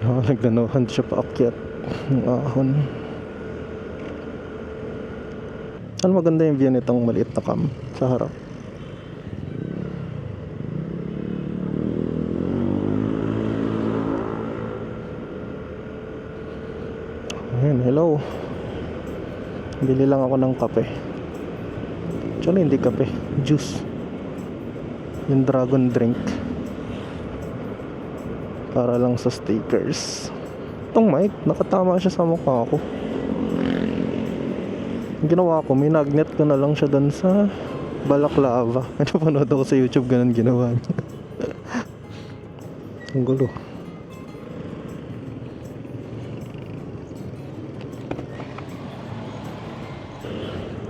Nagdanohan siya paakyat ng ahon. Ano maganda yung view nitong maliit na cam sa harap. Ayan, hello. Bili lang ako ng kape. Actually hindi kape, juice. Yung dragon drink. Para lang sa stickers. Itong mic, nakatama siya sa mukha ko. Ginawa ko, minagnet ko na lang siya doon sa balaklava. Napanood ako sa YouTube, ganun ginawa niya. Ang gulo.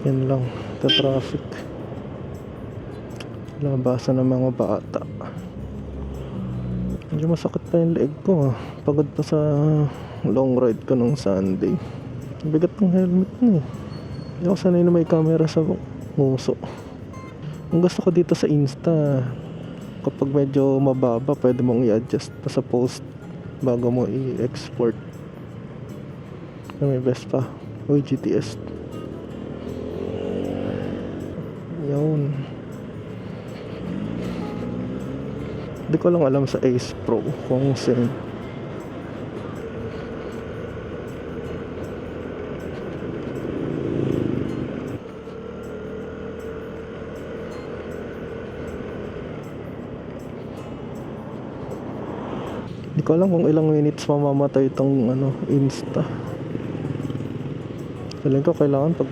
Yan lang, ito traffic. Labasan ng mga bata. Medyo masakit pa yung leeg ko. Pagod pa sa long ride ko nung Sunday. Bigat ng helmet na eh. Hindi ako sanay na may camera sa nguso. Ang gusto ko dito sa Insta, kapag medyo mababa, pwede mong i-adjust pa sa post bago mo i-export. May best pa. Uy, GTS. Yun. Hindi ko lang alam sa Ace Pro kung same. Hindi ko alam kung ilang minutes mamamatay itong Insta. Feeling ko kailangan pag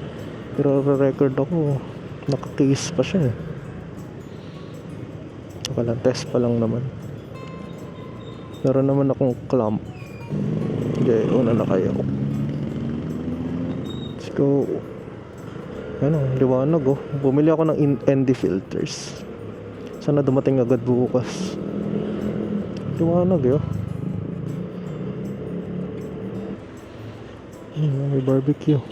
i-record ako, naka-case pa siya eh. Wala, test pa lang naman. Meron naman akong clamp. Okay, una na kayo. Let's go. Liwanag oh. Bumili ako ng ND filters. Sana dumating agad bukas. Liwanag eh oh. May barbecue.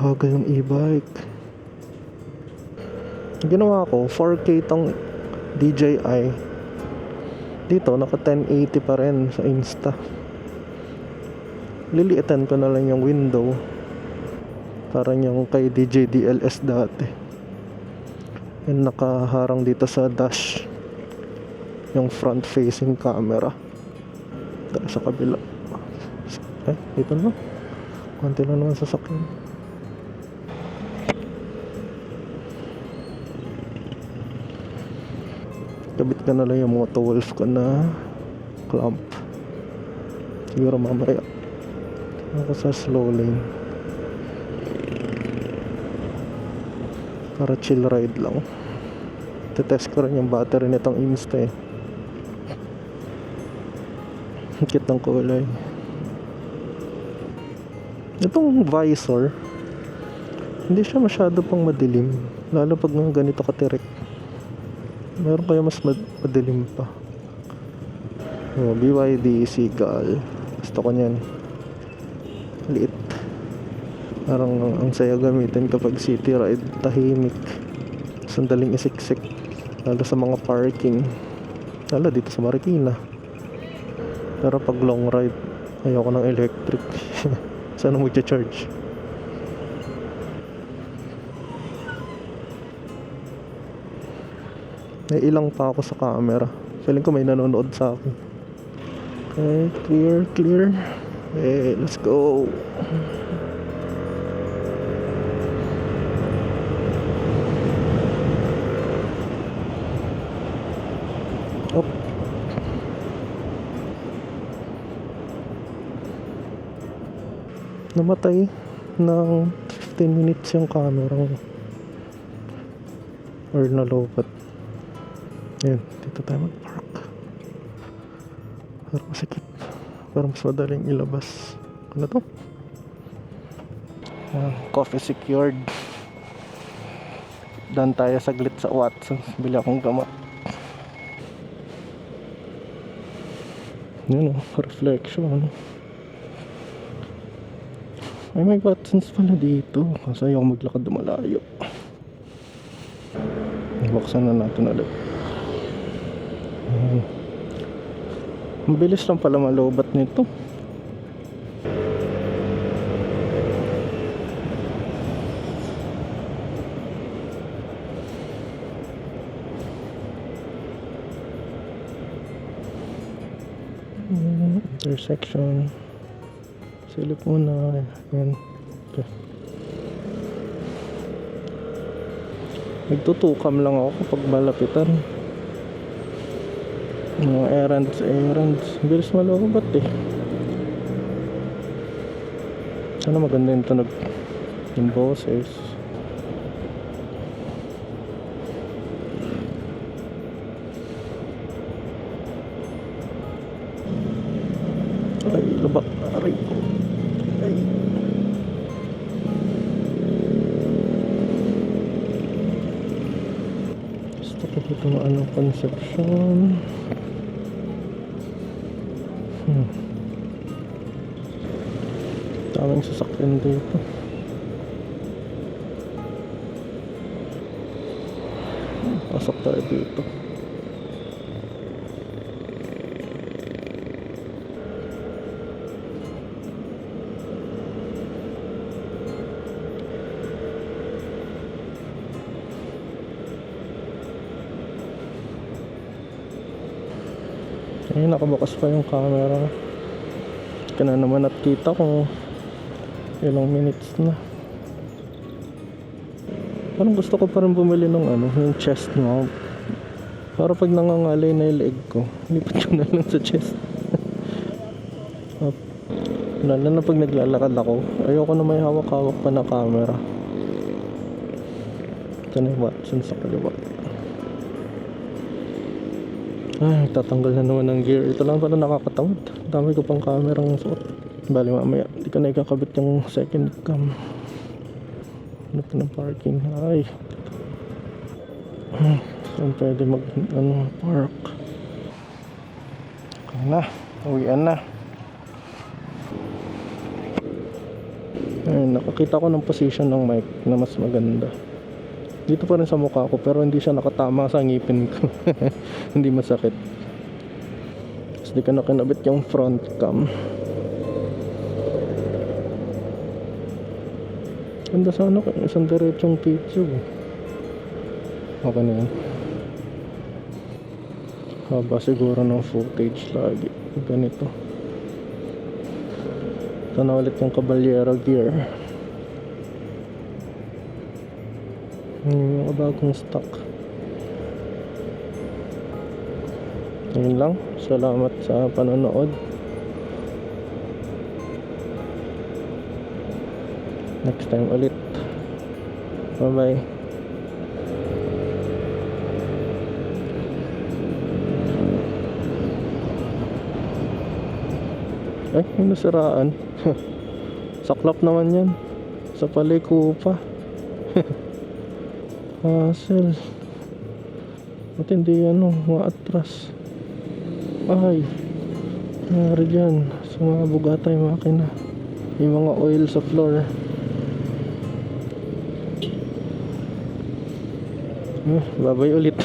Bagal ng e-bike. Ginawa ko 4K tong DJI. Dito naka 1080 pa rin sa Insta. Liliitan ko na lang yung window. Parang yung kay DJ DLS dati. Yung nakaharang dito sa dash. Yung front facing camera. Dito sa kabila. Dito na. Konti lang naman sasakyan. Kabit ka na lang yung Moto Wolf ko na clamp. Siguro mamaya ako sa slow lane para chill ride lang. Tetest ko rin yung battery nitong Insta eh. Kit ng kulay. Itong visor, hindi siya masyado pang madilim, lalo pag ganito katirik. Meron kaya mas madilim pa. BYD Seagull. Gusto ko niyan. Liit. Parang ang saya gamitin kapag city ride. Tahimik. Sandaling isiksik. Lalo sa mga parking. Lalo dito sa Marikina. Pero pag long ride, ayoko ng electric. Saan mo i-charge? May ilang pa ako sa camera. Feeling ko may nanonood sa akin. Okay, clear. Okay, let's go. Up. Namatay ng 15 minutes yung camera ko. Or nalobat. Ayan, dito tayo mag-park. Para masikip. Para mas madaling ilabas. Ano to? Coffee secured. Dan tayo saglit sa Watsons. Bili akong gamot. Yun o, reflection. Ay, may Watsons pala dito. Kasi ayaw maglakad na malayo. Buksan na natin ulit. Ang bilis lang pala malobat nito. Intersection. Silip muna. Ayan. Okay. Nagtutukam lang ako kapag malapitan. Mga errands. Bilis malobat eh. Sana maganda yung tunog yung boses. Ay, labak. Aray ko. Ay. Gusto ko dito ano, Concepcion. Daming sasakyan dito. Pasok tayo dito. Ayun, nakabukas pa yung camera. Kaya naman at kita kung ilang minutes na. Parang gusto ko pa rin bumili ng ano, yung chest mount. Para pag nangangalay na yung leg ko, lipat ko na lang sa chest. Lalo na pag naglalakad ako, ayoko na may hawak-hawak pa na camera. Ito na yung Watson sa kaliwa. Ay, tatanggal na naman ng gear. Ito lang pala nakakatamad. Dami ko pang kamerang suot. Bali mamaya, hindi ko na ikakabit yung second cam. Hanap ng parking. Ay. Saan pwede mag, park. Okay na. Uwian na. Ay, nakakita ko ng position ng mic na mas maganda. Dito pa rin sa mukha ko, pero hindi siya nakatama sa ngipin ko. Hindi masakit. Tapos di ko na kinabit yung front cam. Ganda sana kung isang diretsong picture. Okay na yan. Haba siguro ng footage lagi. Ganito. Sana ulit yung Caballero gear. Yung mga bagong stock. Yun lang. Salamat sa panonood. Next time ulit. Bye bye. Ay, yung nasiraan. Saklap naman yan. Sa paliko pa. Hassle. Ba't hindi maatras? Ay, nangyari dyan. Sumabog ata yung makina. Yung mga oil sa floor. Babay ulit.